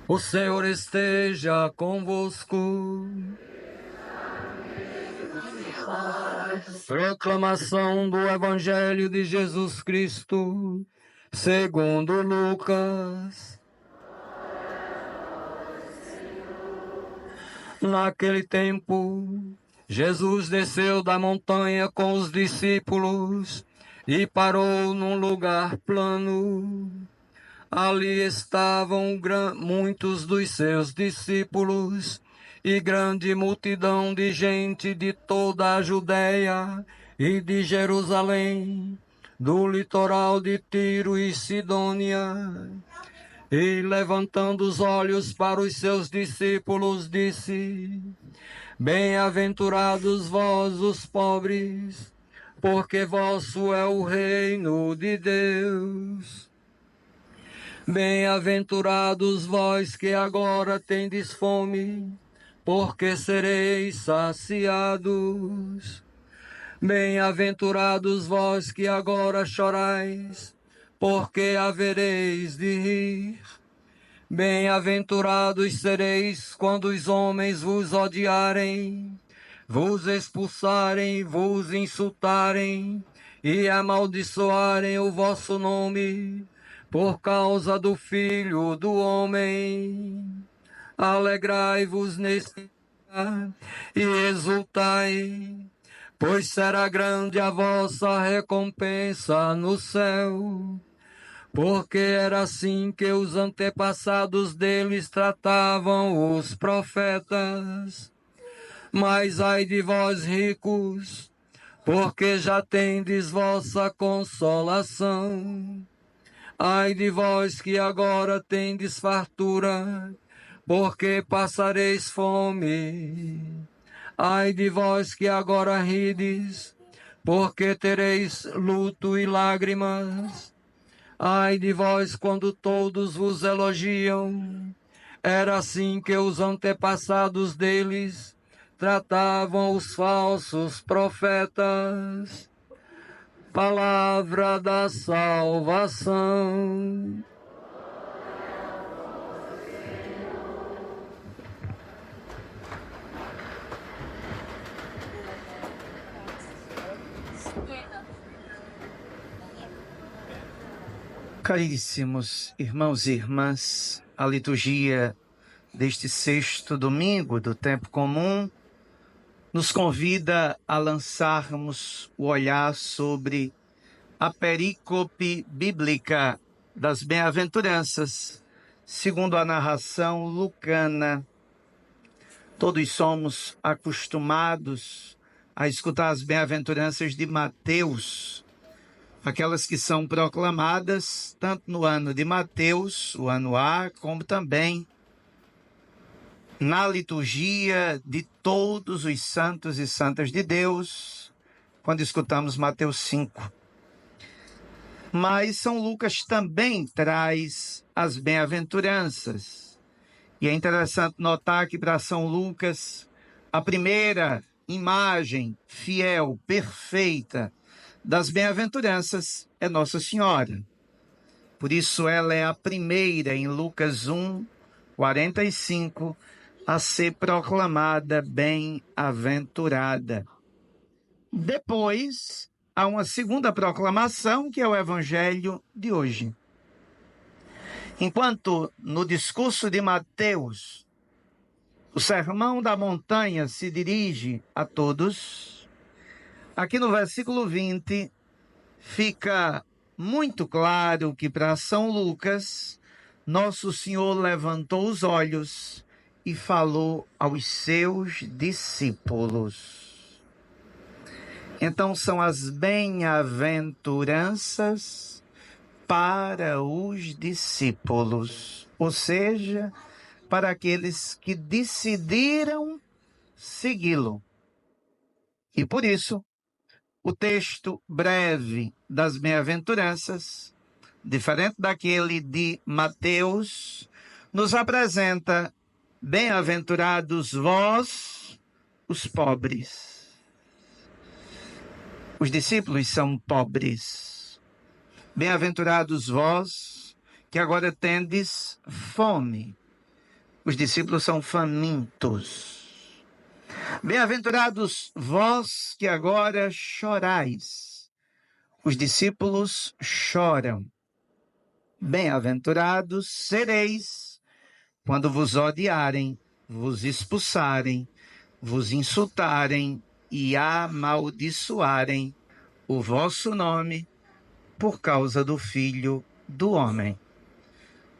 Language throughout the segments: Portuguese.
O Senhor esteja convosco. Proclamação do Evangelho de Jesus Cristo, segundo Lucas. Naquele tempo, Jesus desceu da montanha com os discípulos e parou num lugar plano. Ali estavam muitos dos seus discípulos e grande multidão de gente de toda a Judéia e de Jerusalém, do litoral de Tiro e Sidônia. E levantando os olhos para os seus discípulos, disse: Bem-aventurados vós os pobres, porque vosso é o reino de Deus. Bem-aventurados vós que agora tendes fome, porque sereis saciados. Bem-aventurados vós que agora chorais, porque havereis de rir. Bem-aventurados sereis quando os homens vos odiarem, vos expulsarem, vos insultarem e amaldiçoarem o vosso nome, por causa do Filho do Homem. Alegrai-vos neste dia e exultai, pois será grande a vossa recompensa no céu. Porque era assim que os antepassados deles tratavam os profetas. Mas ai de vós ricos, porque já tendes vossa consolação. Ai de vós que agora tendes fartura, porque passareis fome. Ai de vós que agora rides, porque tereis luto e lágrimas. Ai de vós quando todos vos elogiam. Era assim que os antepassados deles tratavam os falsos profetas. Palavra da salvação. Caríssimos irmãos e irmãs, a liturgia deste sexto domingo do tempo comum nos convida a lançarmos o olhar sobre a perícope bíblica das bem-aventuranças, segundo a narração lucana. Todos somos acostumados a escutar as bem-aventuranças de Mateus, aquelas que são proclamadas tanto no ano de Mateus, o ano A, como também na liturgia de todos os santos e santas de Deus, quando escutamos Mateus 5. Mas São Lucas também traz as bem-aventuranças. E é interessante notar que para São Lucas, a primeira imagem fiel, perfeita, das bem-aventuranças é Nossa Senhora. Por isso ela é a primeira em Lucas 1, 45, a ser proclamada bem-aventurada. Depois, há uma segunda proclamação, que é o Evangelho de hoje. Enquanto no discurso de Mateus, o Sermão da Montanha se dirige a todos, aqui no versículo 20, fica muito claro que para São Lucas, Nosso Senhor levantou os olhos e falou aos seus discípulos. Então são as bem-aventuranças para os discípulos, ou seja, para aqueles que decidiram segui-lo. E por isso, o texto breve das bem-aventuranças, diferente daquele de Mateus, nos apresenta: bem-aventurados vós, os pobres. Os discípulos são pobres. Bem-aventurados vós, que agora tendes fome, Os discípulos são famintos. Bem-aventurados vós que agora chorais. Os discípulos choram. Bem-aventurados sereis quando vos odiarem, vos expulsarem, vos insultarem e amaldiçoarem o vosso nome por causa do Filho do Homem.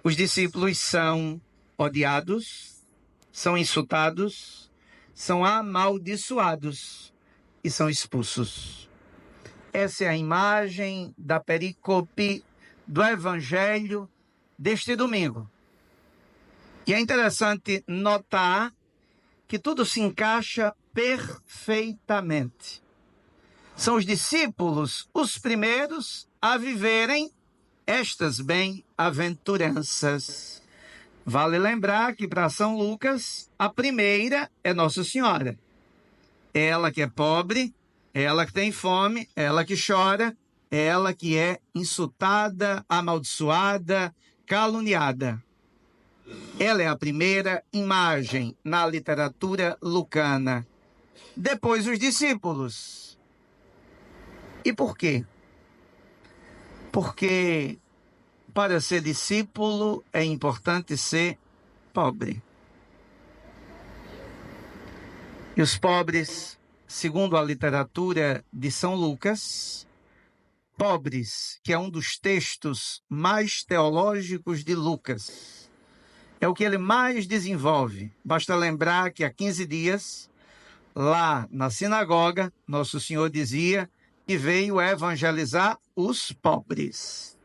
Os discípulos são odiados, são insultados, são amaldiçoados e são expulsos. Essa é a imagem da perícope do Evangelho deste domingo. E é interessante notar que tudo se encaixa perfeitamente. São os discípulos os primeiros a viverem estas bem-aventuranças. Vale lembrar que para São Lucas, a primeira é Nossa Senhora. Ela que é pobre, ela que tem fome, ela que chora, ela que é insultada, amaldiçoada, caluniada. Ela é a primeira imagem na literatura lucana. Depois os discípulos. E por quê? Porque para ser discípulo é importante ser pobre. E os pobres, segundo a literatura de São Lucas, pobres, que é um dos textos mais teológicos de Lucas, é o que ele mais desenvolve. Basta lembrar que há 15 dias, lá na sinagoga, Nosso Senhor dizia que veio evangelizar os pobres.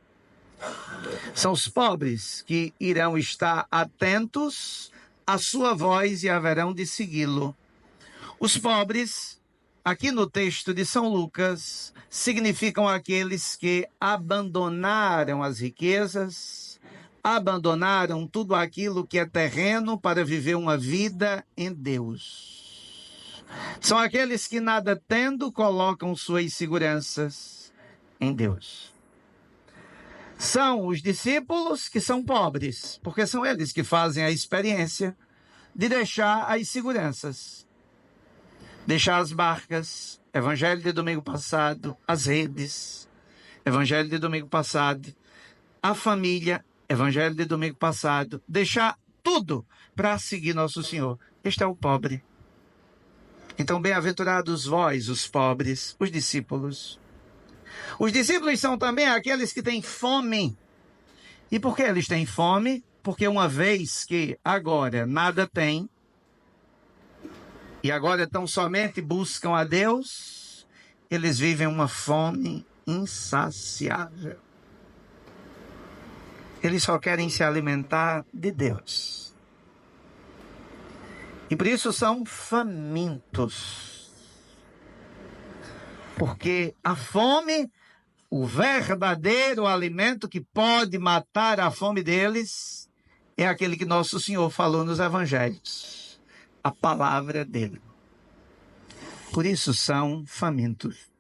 São os pobres que irão estar atentos à sua voz e haverão de segui-lo. Os pobres, aqui no texto de São Lucas, significam aqueles que abandonaram as riquezas, abandonaram tudo aquilo que é terreno para viver uma vida em Deus. São aqueles que, nada tendo, colocam suas seguranças em Deus. São os discípulos que são pobres, porque são eles que fazem a experiência de deixar as seguranças, deixar as barcas, Evangelho de domingo passado, as redes, Evangelho de domingo passado, a família, Evangelho de domingo passado, deixar tudo para seguir Nosso Senhor. Este é o pobre. Então, bem-aventurados vós, os pobres, os discípulos. Os discípulos são também aqueles que têm fome. E por que eles têm fome? Porque uma vez que agora nada têm, e agora tão somente buscam a Deus, eles vivem uma fome insaciável. Eles só querem se alimentar de Deus. E por isso são famintos. Porque a fome, o verdadeiro alimento que pode matar a fome deles, é aquele que Nosso Senhor falou nos evangelhos. A palavra dele. Por isso são famintos.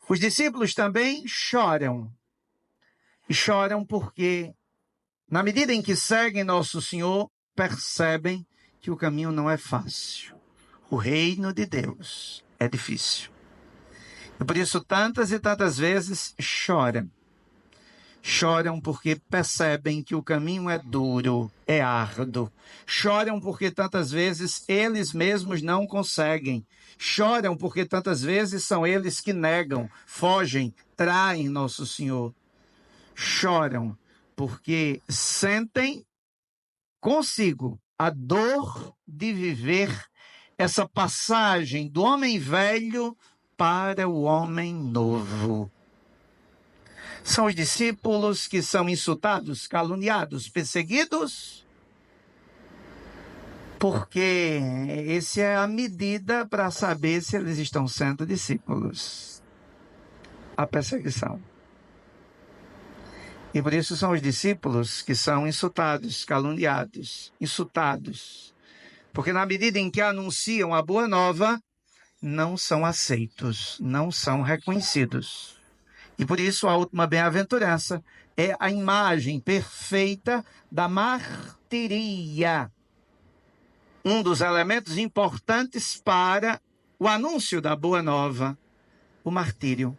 Os discípulos também choram. E choram porque, na medida em que seguem Nosso Senhor, percebem que o caminho não é fácil. O reino de Deus é difícil. E por isso, tantas e tantas vezes, choram. Choram porque percebem que o caminho é duro, é árduo. Choram porque tantas vezes eles mesmos não conseguem. Choram porque tantas vezes são eles que negam, fogem, traem Nosso Senhor. Choram porque sentem consigo a dor de viver essa passagem do homem velho para o homem novo. São os discípulos que são insultados, caluniados, perseguidos, porque essa é a medida para saber se eles estão sendo discípulos. A perseguição. E por isso são os discípulos que são insultados, caluniados, insultados. Porque na medida em que anunciam a boa nova, não são aceitos, não são reconhecidos. E por isso a última bem-aventurança é a imagem perfeita da martiria. um dos elementos importantes para o anúncio da boa nova, o martírio.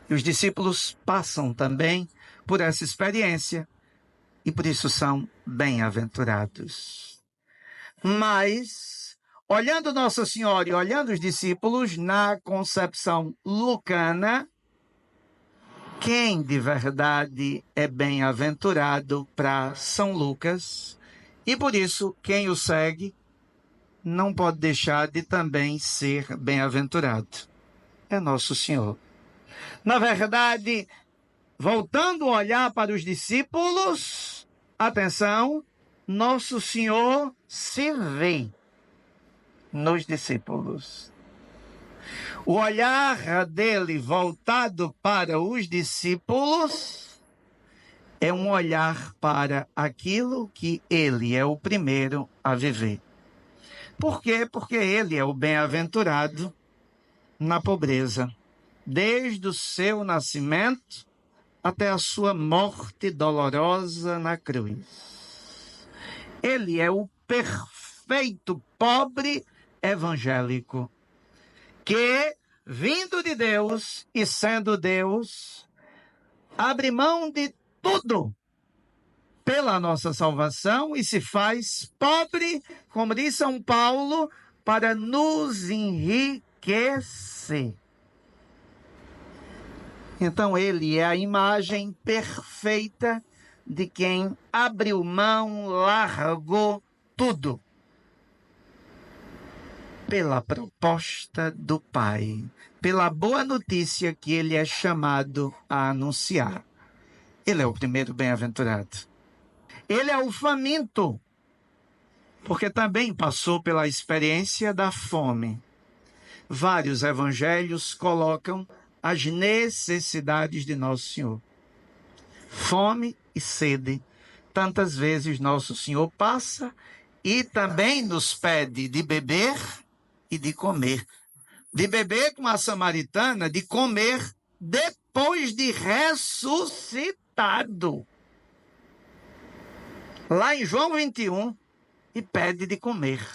E os discípulos passam também por essa experiência e por isso são bem-aventurados. Mas, olhando Nossa Senhora e olhando os discípulos, na concepção lucana, quem de verdade é bem-aventurado para São Lucas, e por isso quem o segue não pode deixar de também ser bem-aventurado. É Nosso Senhor. Na verdade, voltando a olhar para os discípulos, atenção, Nosso Senhor se vê nos discípulos. O olhar dele voltado para os discípulos é um olhar para aquilo que ele é o primeiro a viver. Por quê? Porque ele é o bem-aventurado na pobreza, desde o seu nascimento até a sua morte dolorosa na cruz. Ele é o perfeito pobre evangélico, que, vindo de Deus e sendo Deus, abre mão de tudo pela nossa salvação e se faz pobre, como diz São Paulo, para nos enriquecer. Então ele é a imagem perfeita de quem abriu mão, largou tudo pela proposta do Pai, pela boa notícia que ele é chamado a anunciar. Ele é o primeiro bem-aventurado. Ele é o faminto, porque também passou pela experiência da fome. Vários evangelhos colocam as necessidades de Nosso Senhor. Fome e sede. Tantas vezes Nosso Senhor passa e também nos pede de beber e de comer. De beber com a samaritana, de comer depois de ressuscitado. Lá em João 21, e pede de comer.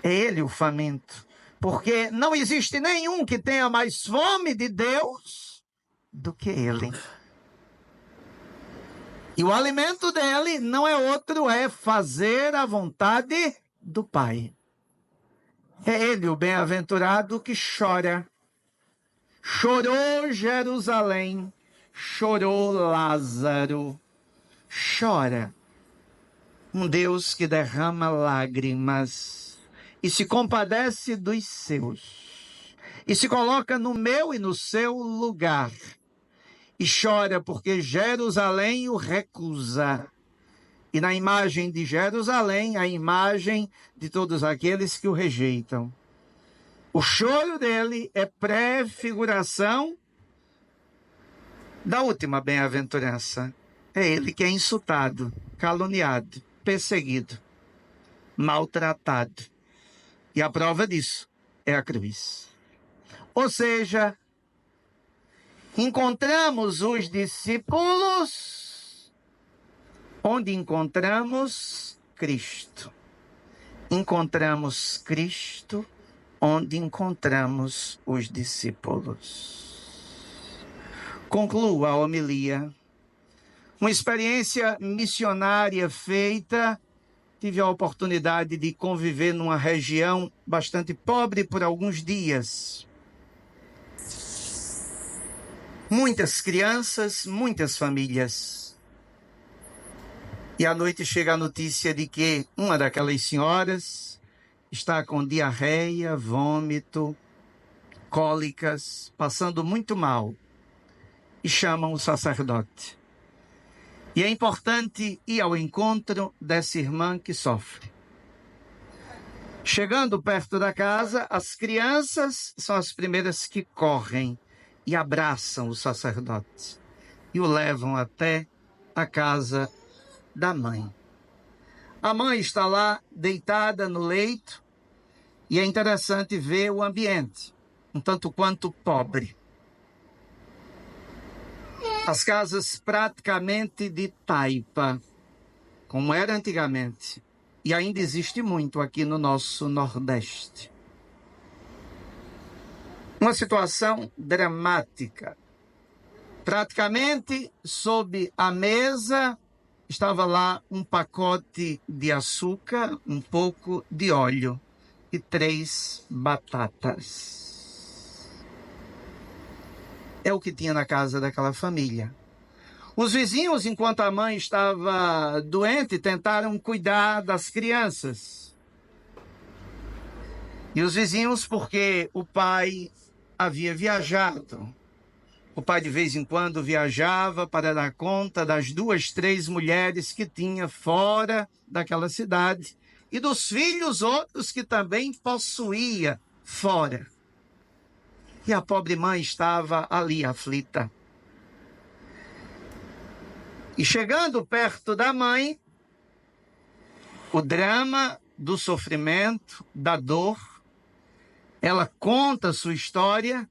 É ele o faminto. Porque não existe nenhum que tenha mais fome de Deus do que ele. E o alimento dele não é outro, é fazer a vontade do Pai. É ele o bem-aventurado que chora. Chorou Jerusalém, chorou Lázaro. Chora. Um Deus que derrama lágrimas e se compadece dos seus. E se coloca no meu e no seu lugar. E chora porque Jerusalém o recusa. E na imagem de Jerusalém, a imagem de todos aqueles que o rejeitam. O choro dele é prefiguração da última bem-aventurança. É ele que é insultado, caluniado, perseguido, maltratado. E a prova disso é a cruz. Ou seja, encontramos os discípulos onde encontramos Cristo. Encontramos Cristo onde encontramos os discípulos. Concluo a homilia. Uma experiência missionária feita, tive a oportunidade de conviver numa região bastante pobre por alguns dias. Muitas crianças, muitas famílias. E à noite chega a notícia de que uma daquelas senhoras está com diarreia, vômito, cólicas, passando muito mal. E chamam o sacerdote. E é importante ir ao encontro dessa irmã que sofre. Chegando perto da casa, as crianças são as primeiras que correm e abraçam o sacerdote e o levam até a casa da mãe. A mãe está lá deitada no leito e é interessante ver o ambiente, um tanto quanto pobre. As casas praticamente de taipa. como era antigamente, e ainda existe muito aqui no nosso Nordeste. Uma situação dramática. Praticamente, sob a mesa, estava lá um pacote de açúcar, um pouco de óleo e 3 batatas. É o que tinha na casa daquela família. Os vizinhos, enquanto a mãe estava doente, tentaram cuidar das crianças. E os vizinhos, porque o pai havia viajado. O pai de vez em quando viajava para dar conta das 2, 3 mulheres que tinha fora daquela cidade e dos filhos outros que também possuía fora. E a pobre mãe estava ali aflita. E chegando perto da mãe, o drama do sofrimento, da dor, ela conta sua história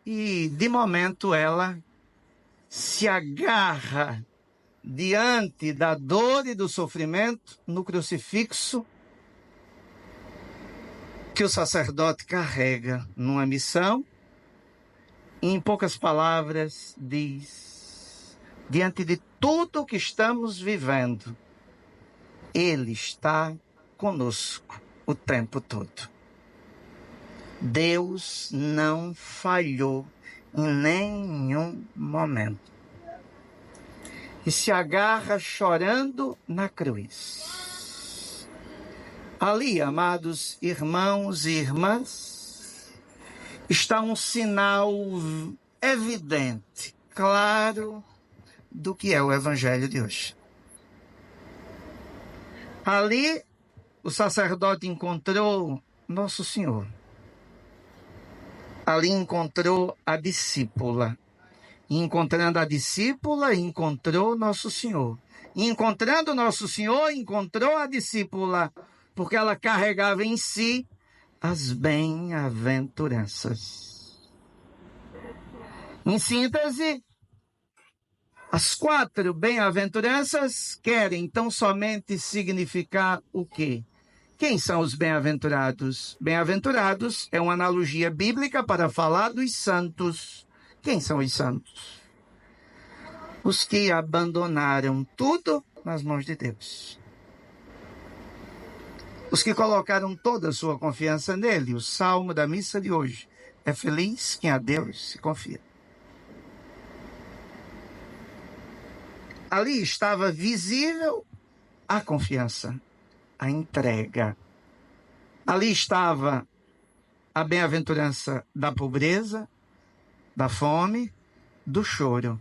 e, de momento, ela se agarra diante da dor e do sofrimento no crucifixo que o sacerdote carrega numa missão. E, em poucas palavras, diz: diante de tudo o que estamos vivendo, Ele está conosco o tempo todo. Deus não falhou em nenhum momento. E se agarra chorando na cruz. Ali, amados irmãos e irmãs, está um sinal evidente, claro, do que é o Evangelho de hoje. Ali, o sacerdote encontrou Nosso Senhor. Ali encontrou a discípula. E encontrando a discípula, encontrou Nosso Senhor. E encontrando Nosso Senhor, encontrou a discípula, porque ela carregava em si as bem-aventuranças. Em síntese, as 4 bem-aventuranças querem tão somente significar o quê? Quem são os bem-aventurados? Bem-aventurados é uma analogia bíblica para falar dos santos. Quem são os santos? Os que abandonaram tudo nas mãos de Deus. Os que colocaram toda a sua confiança nele. O salmo da missa de hoje: é feliz quem a Deus se confia. Ali estava visível a confiança, a entrega. Ali estava a bem-aventurança da pobreza, da fome, do choro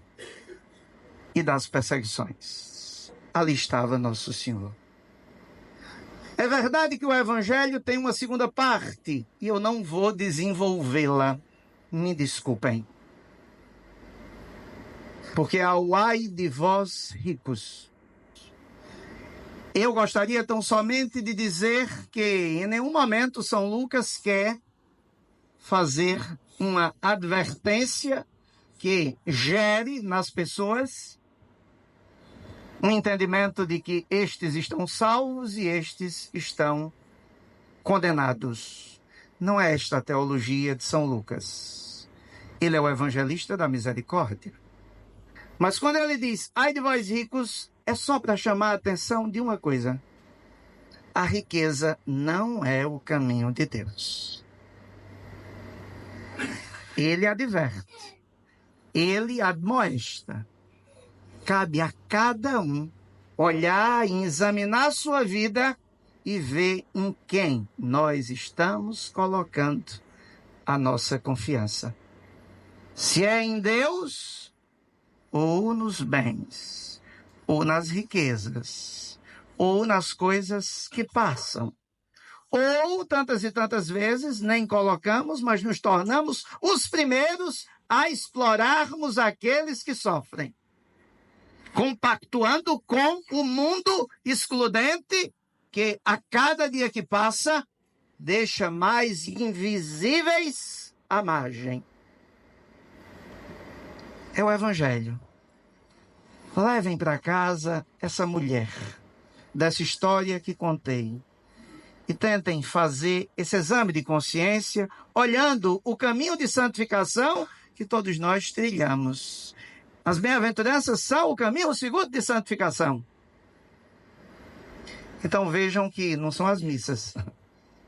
e das perseguições. Ali estava Nosso Senhor. É verdade que o Evangelho tem uma segunda parte e eu não vou desenvolvê-la. Me desculpem. Porque ao ai de vós ricos. Eu gostaria tão somente de dizer que em nenhum momento São Lucas quer fazer uma advertência que gere nas pessoas um entendimento de que estes estão salvos e estes estão condenados. Não é esta a teologia de São Lucas. Ele é o evangelista da misericórdia. Mas quando ele diz, ai de vós ricos, é só para chamar a atenção de uma coisa. A riqueza não é o caminho de Deus. Ele adverte. Ele admoesta. Cabe a cada um olhar e examinar sua vida e ver em quem nós estamos colocando a nossa confiança. Se é em Deus, ou nos bens, ou nas riquezas, ou nas coisas que passam. Ou, tantas e tantas vezes, nem colocamos, mas nos tornamos os primeiros a explorarmos aqueles que sofrem. Compactuando com o mundo excludente que, a cada dia que passa, deixa mais invisíveis à margem. É o Evangelho. Levem para casa essa mulher. dessa história que contei. E tentem fazer esse exame de consciência, olhando o caminho de santificação que todos nós trilhamos. As bem-aventuranças são o caminho seguro de santificação. Então vejam que não são as missas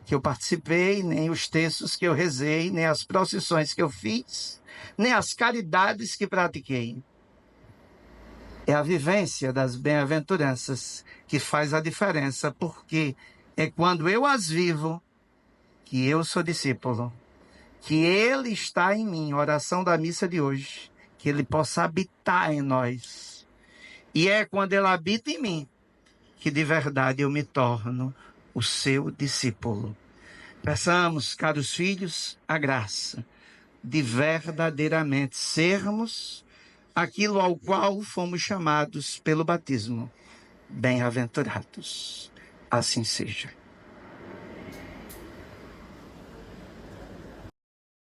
que eu participei, nem os textos que eu rezei, nem as procissões que eu fiz, nem as caridades que pratiquei. É a vivência das bem-aventuranças que faz a diferença, porque é quando eu as vivo que eu sou discípulo, que Ele está em mim, oração da missa de hoje, que Ele possa habitar em nós. E é quando Ele habita em mim que de verdade eu me torno o seu discípulo. Peçamos, caros filhos, a graça de verdadeiramente sermos aquilo ao qual fomos chamados pelo batismo. Bem-aventurados. Assim seja.